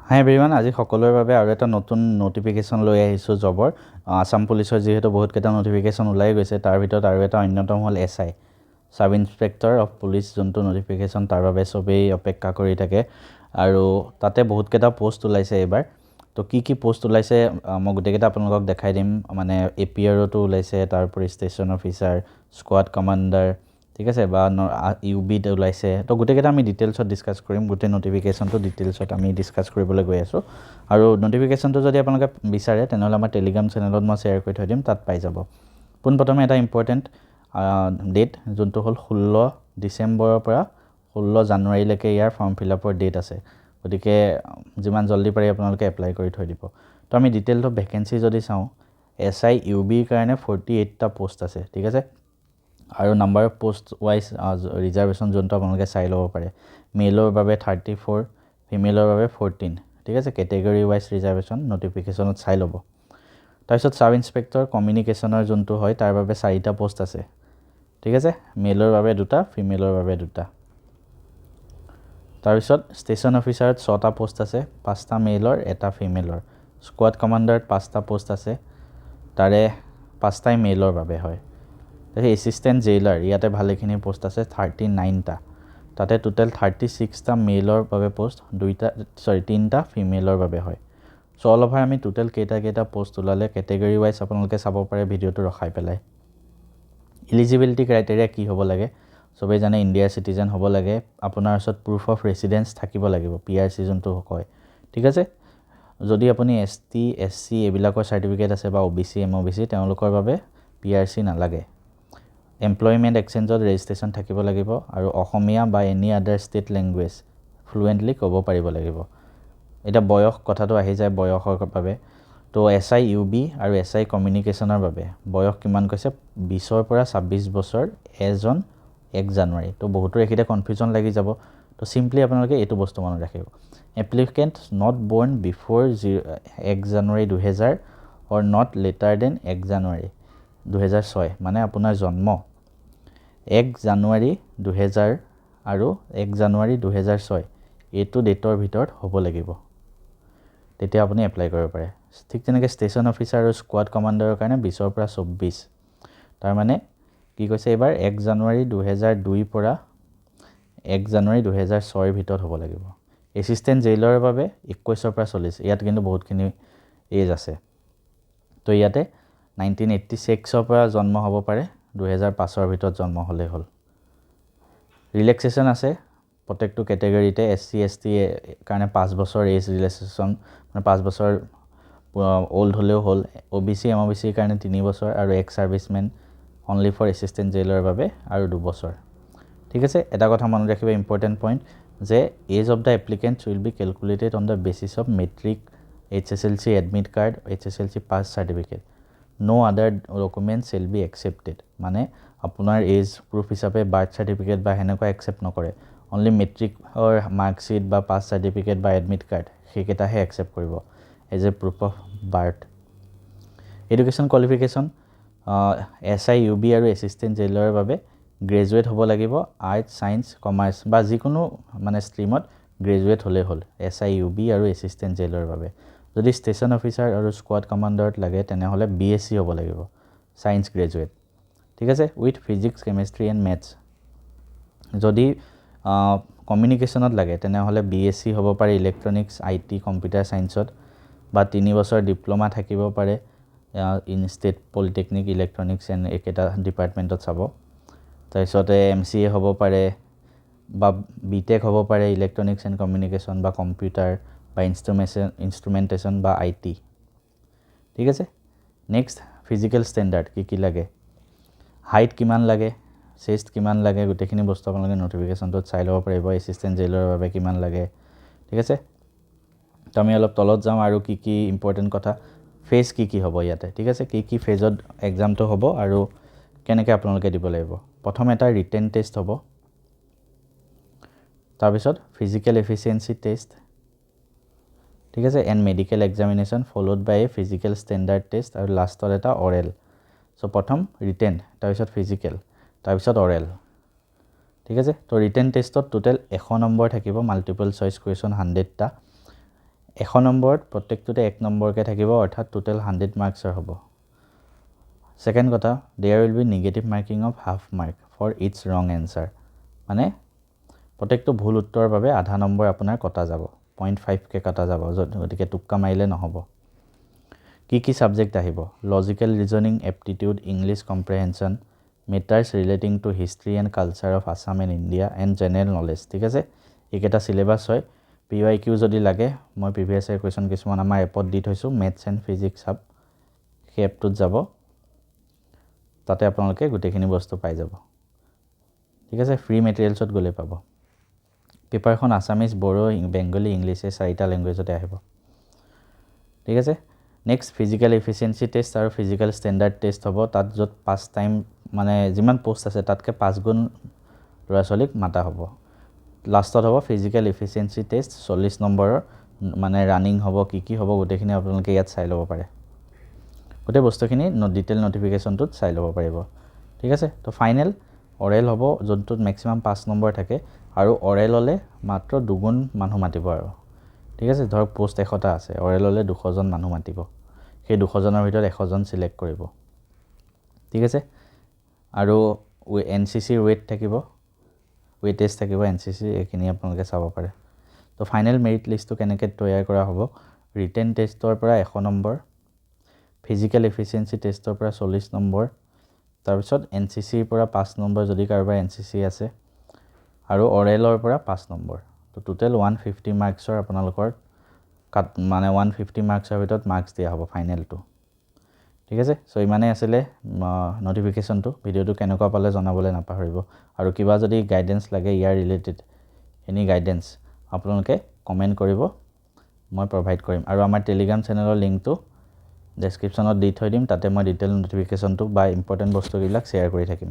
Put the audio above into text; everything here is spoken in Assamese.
হাই এভৰিৱান, আজি সকলোৰে বাবে আৰু এটা নতুন নটিফিকেশ্যন লৈ আহিছোঁ জবৰ। আসাম পুলিচৰ যিহেতু বহুতকেইটা নটিফিকেশ্যন ওলাই গৈছে, তাৰ ভিতৰত আৰু এটা অন্যতম হ'ল SI sub inspector of police, যোনটো নটিফিকেশ্যন তাৰ বাবে চবেই অপেক্ষা কৰি থাকে। আৰু তাতে বহুতকেইটা পোষ্ট ওলাইছে এইবাৰ। তো কি পোষ্ট ওলাইছে মই গোটেইকেইটা আপোনালোকক দেখাই দিম। মানে APRতো ওলাইছে, তাৰোপৰি ষ্টেচন অফিচাৰ, স্কোৱাড কমাণ্ডাৰ, ঠিক আছে, বা UBত ওলাইছে। তো গোটেইকেইটা আমি ডিটেইলছত ডিছকাছ কৰিম। গোটেই নটিফিকেশ্যনটো ডিটেইলছত আমি ডিছকাছ কৰিবলৈ গৈ আছোঁ। আৰু নটিফিকেশ্যনটো যদি আপোনালোকে বিচাৰে তেনেহ'লে আমাৰ টেলিগ্ৰাম চেনেলত মই শ্বেয়াৰ কৰি থৈ দিম, তাত পাই যাব। পোনপ্ৰথমে এটা ইম্পৰ্টেণ্ট ডেট, যোনটো হ'ল 16 ডিচেম্বৰৰ পৰা 16 জানুৱাৰীলৈকে ইয়াৰ ফৰ্ম ফিল আপৰ ডেট আছে। গতিকে যিমান জল্দি পাৰি আপোনালোকে এপ্লাই কৰি থৈ দিব। তো আমি ডিটেইলটো ভেকেঞ্চি যদি চাওঁ, SI UBৰ কাৰণে 48টা পোষ্ট আছে, ঠিক আছে। আৰু number of post wise reservation যোনটো আপোনালোকে চাই ল'ব পাৰে। মেলৰ বাবে 34, ফিমেলৰ বাবে 14, ঠিক আছে। কেটেগৰী ৱাইজ ৰিজাৰ্ভেশ্যন নটিফিকেশ্যনত চাই ল'ব। তাৰপিছত ছাব ইন্সপেক্টৰ কমিউনিকেশ্যনৰ যোনটো হয়, তাৰ বাবে 4টা পোষ্ট আছে, ঠিক আছে। মেলৰ বাবে 2টা, ফিমেলৰ বাবে 2টা। তাৰপিছত ষ্টেচন অফিচাৰত 6টা পোষ্ট আছে, 5টা মেলৰ, 1টা ফিমেলৰ। স্কোৱাড কমাণ্ডাৰত 5টা পোষ্ট আছে, তাৰে 5টাই মেলৰ বাবে হয়। তাৰপিছত এছিষ্টেণ্ট জেইলাৰ, ইয়াতে ভালেখিনি পোষ্ট আছে, 39টা। তাতে টোটেল 36টা মেলৰ বাবে পোষ্ট, 3টা ফিমেলৰ বাবে হয়। চ' অল অভাৰ আমি টোটেল কেইটা পোষ্ট ওলালে কেটেগৰী ৱাইজ আপোনালোকে চাব পাৰে ভিডিঅ'টো ৰখাই পেলাই। ইলিজিবিলিটি ক্ৰাইটেৰিয়া কি হ'ব লাগে? চবেই জানে ইণ্ডিয়াৰ চিটিজেন হ'ব লাগে। আপোনাৰ ওচৰত প্ৰুফ অফ ৰেচিডেঞ্চ থাকিব লাগিব, PRC যোনটো কয়, ঠিক আছে। যদি আপুনি ST SC এইবিলাকৰ চাৰ্টিফিকেট আছে বা OBC MOBC, তেওঁলোকৰ বাবে PRC নালাগে। এমপ্লয়মেণ্ট এক্সচেঞ্জত ৰেজিষ্ট্ৰেশ্যন থাকিব লাগিব, আৰু অসমীয়া বা এনি আদাৰ ষ্টেট লেংগুৱেজ ফ্লুৱেণ্টলি ক'ব পাৰিব লাগিব। এতিয়া বয়স কথাটো আহি যায় বয়সৰ বাবে। তো SI UB আৰু SI কমিউনিকেশ্যনৰ বাবে বয়স কিমান কৈছে? 20ৰ পৰা 26 বছৰ, এজ অন 1 জানুৱাৰী। তো বহুতো এইখিনিতে কনফিউজন লাগি যাব। তো চিম্পলি আপোনালোকে এইটো বস্তু মনত ৰাখিব। Applicant not born before 1 January 2000 or not later than 1 January 2006, মানে আপোনাৰ জন্ম 1 জানুৱাৰী 2000 আৰু 1 জানুৱাৰী 2006 এইটো ডেটৰ ভিতৰত হ'ব লাগিব, তেতিয়া আপুনি এপ্লাই কৰিব পাৰে। ঠিক তেনেকৈ ষ্টেচন অফিচাৰ আৰু স্কোৱাড কমাণ্ডাৰৰ কাৰণে 20ৰ পৰা 24। তাৰমানে কি কৈছে এইবাৰ? 1 জানুৱাৰী 2002 পৰা 1 জানুৱাৰী 2006ৰ ভিতৰত হ'ব লাগিব। এছিষ্টেণ্ট জেইলাৰৰ বাবে 21ৰ পৰা 40। ইয়াত কিন্তু বহুতখিনি এজ আছে। তো ইয়াতে 1986ৰ পৰা জন্ম হ'ব পাৰে, 2005ৰ ভিতৰত জন্ম হ'লেই হ'ল। ৰিলেক্সেশ্যন আছে প্ৰত্যেকটো কেটেগৰীতে। SC ST কাৰণে 5 বছৰ এজ ৰিলেক্সেশ্যন, মানে 5 বছৰ অল্ড হ'লেও হ'ল। OBC MOBCৰ কাৰণে 3 বছৰ, আৰু ex servicemen only for assistant jailer বাবে আৰু 2 বছৰ, ঠিক আছে। এটা কথা মনত ৰাখিব, ইম্পৰ্টেণ্ট পইণ্ট, যে age of the applicants will be calculated on the basis of matric, HSLC admit card, HSLC pass certificate. No other documents shall be accepted. মানে আপোনাৰ এজ প্ৰুফ হিচাপে বাৰ্থ চাৰ্টিফিকেট বা সেনেকুৱা একচেপ্ট নকৰে। অনলি মেট্ৰিকৰ মাৰ্কশ্বিট বা পাছ চাৰ্টিফিকেট বা এডমিট কাৰ্ড, সেইকেইটাহে একচেপ্ট কৰিব as a proof of birth. Education qualification, SI UB আৰু এছিষ্টেণ্ট জেইলাৰৰ বাবে গ্ৰেজুৱেট হ'ব লাগিব, আৰ্টছ ছায়েন্স কমাৰ্চ বা যিকোনো মানে ষ্ট্ৰীমত গ্ৰেজুৱেট হ'লেই হ'ল SI UB আৰু এছিষ্টেণ্ট জেইলাৰৰ বাবে। যদি ষ্টেচন অফিচাৰ আৰু স্কোৱাড কমাণ্ডাৰত লাগে তেনেহ'লে BSc হ'ব লাগিব, ছায়েন্স গ্ৰেজুৱেট, ঠিক আছে, with physics chemistry and maths. যদি কমিউনিকেশ্যনত লাগে তেনেহ'লে BSc হ'ব পাৰে ইলেক্ট্ৰনিক্স IT কম্পিউটাৰ ছায়েন্সত, বা 3 বছৰ ডিপ্ল'মা থাকিব পাৰে in state polytechnic electronics and একেটা ডিপাৰ্টমেণ্টত চাব। তাৰপিছতে MCA হ'ব পাৰে, বা BTech হ'ব পাৰে ইলেক্ট্ৰনিক্স এণ্ড কমিউনিকেশ্যন, বা কম্পিউটাৰ, বা ইনষ্ট্ৰুমেণ্টেশ্যন বা IT, ঠিক আছে। নেক্সট ফিজিকেল ষ্টেণ্ডাৰ্ড কি লাগে, হাইট কিমান লাগে, চেষ্ট কিমান লাগে, গোটেইখিনি বস্তু আপোনালোকে নটিফিকেশ্যনটোত চাই ল'ব পাৰিব। এছিষ্টেণ্ট জেইলাৰৰ বাবে কিমান লাগে, ঠিক আছে। তো আমি অলপ তলত যাওঁ, আৰু কি ইম্পৰ্টেণ্ট কথা, ফেজ কি হ'ব ইয়াতে, ঠিক আছে। কি ফেজত এক্সামটো হ'ব আৰু কেনেকৈ আপোনালোকে দিব লাগিব। প্ৰথম এটা ৰিটেন টেষ্ট হ'ব, তাৰপিছত ফিজিকেল এফিচিয়েঞ্চি টেষ্ট, ঠিক আছে, and medical examination followed by a physical standard test, আৰু লাষ্টত এটা অৰেল। চ' প্ৰথম ৰিটেন, তাৰপিছত ফিজিকেল, তাৰপিছত অৰেল, ঠিক আছে। তো ৰিটেন টেষ্টত টোটেল 100 নম্বৰ থাকিব, মাল্টিপল চইচ কুৱেশ্যন 100টা, 100 নম্বৰত প্ৰত্যেকটোতে 1 নম্বৰকৈ থাকিব, অৰ্থাৎ টোটেল 100 মাৰ্কছৰ হ'ব। ছেকেণ্ড কথা, there will be negative marking of half mark for its wrong answer, মানে প্ৰত্যেকটো ভুল উত্তৰৰ বাবে আধা নম্বৰ আপোনাৰ কটা যাব, 0.5কৈ কটা যাব, গতিকে টোক্কা মাৰিলে নহ'ব। কি ছাবজেক্ট আহিব? Logical reasoning, aptitude, English comprehension, matters relating to history and culture of Assam and India and general knowledge. ঠিক আছে, এইকেইটা চিলেবাছ হয়। PYQ যদি লাগে, মই প্ৰিভিয়াছ ইয়াৰ কুৱেশ্যন কিছুমান আমাৰ এপত দি থৈছোঁ, মেথছ এণ্ড ফিজিক্স হাব, সেই এপটোত যাব, তাতে আপোনালোকে গোটেইখিনি বস্তু পাই যাব। ঠিক আছে, ফ্ৰী মেটেৰিয়েলছত গ'লে পাব। পেপাৰখন আছামিজ, বড়ো, বেংগলী, ইংলিছ, এই 4টা লেংগুৱেজতে আহিব। ঠিক আছে, নেক্সট ফিজিকেল এফিচিয়েঞ্চি টেষ্ট আৰু ফিজিকেল ষ্টেণ্ডাৰ্ড টেষ্ট হ'ব, তাত য'ত 5 টাইম মানে যিমান পোষ্ট আছে তাতকৈ 5 গুণ ল'ৰা ছোৱালীক মাতা হ'ব। লাষ্টত হ'ব ফিজিকেল এফিচিয়েঞ্চি টেষ্ট, 40 নম্বৰৰ, মানে ৰানিং হ'ব, কি হ'ব গোটেইখিনি আপোনালোকে ইয়াত চাই ল'ব পাৰে। গোটেই বস্তুখিনি ডিটেইল নটিফিকেশ্যনটোত চাই ল'ব পাৰিব। ঠিক আছে, তো ফাইনেল অৰেল হ'ব, যোনটোত মেক্সিমাম 5 নম্বৰ থাকে, আৰু অৰেল হ'লে মাত্ৰ 2 গুণ মানুহ মাতিব আৰু। ঠিক আছে, ধৰক পোষ্ট 100টা আছে, অৰেল হ'লে 200জন মানুহ মাতিব, সেই 200জনৰ ভিতৰত 100জন চিলেক্ট কৰিব। ঠিক আছে, আৰু NCCৰ ৱেইট থাকিব, টেষ্ট থাকিব NCC, এইখিনি আপোনালোকে চাব পাৰে। তো ফাইনেল মেৰিট লিষ্টটো কেনেকৈ তৈয়াৰ কৰা হ'ব? ৰিটেন টেষ্টৰ পৰা 100 নম্বৰ, ফিজিকেল এফিচিয়েঞ্চি টেষ্টৰ পৰা 40 নম্বৰ, তাৰপিছত NCCৰ পৰা 5 নম্বৰ যদি কাৰোবাৰ NCC আছে, আৰু অৰেলৰ পৰা 5 নম্বৰ। তো টোটেল 150 মাৰ্কছৰ আপোনালোকৰ মানে 150 মাৰ্কছৰ ভিতৰত মাৰ্কছ দিয়া হ'ব ফাইনেলটো। ঠিক আছে, চ' ইমানেই আছিলে নটিফিকেশ্যনটো। ভিডিঅ'টো কেনেকুৱা পালে জনাবলৈ নাপাহৰিব, আৰু কিবা যদি গাইডেঞ্চ লাগে ইয়াৰ ৰিলেটেড, এনি গাইডেঞ্চ, আপোনালোকে কমেণ্ট কৰিব, মই প্ৰভাইড কৰিম। আৰু আমাৰ টেলিগ্ৰাম চেনেলৰ লিংকটো ডেছক্ৰিপশ্যনত দি থৈ দিম, তাতে মই ডিটেইল নটিফিকেশ্যনটো বা ইম্পৰ্টেণ্ট বস্তুবিলাক শ্বেয়াৰ কৰি থাকিম।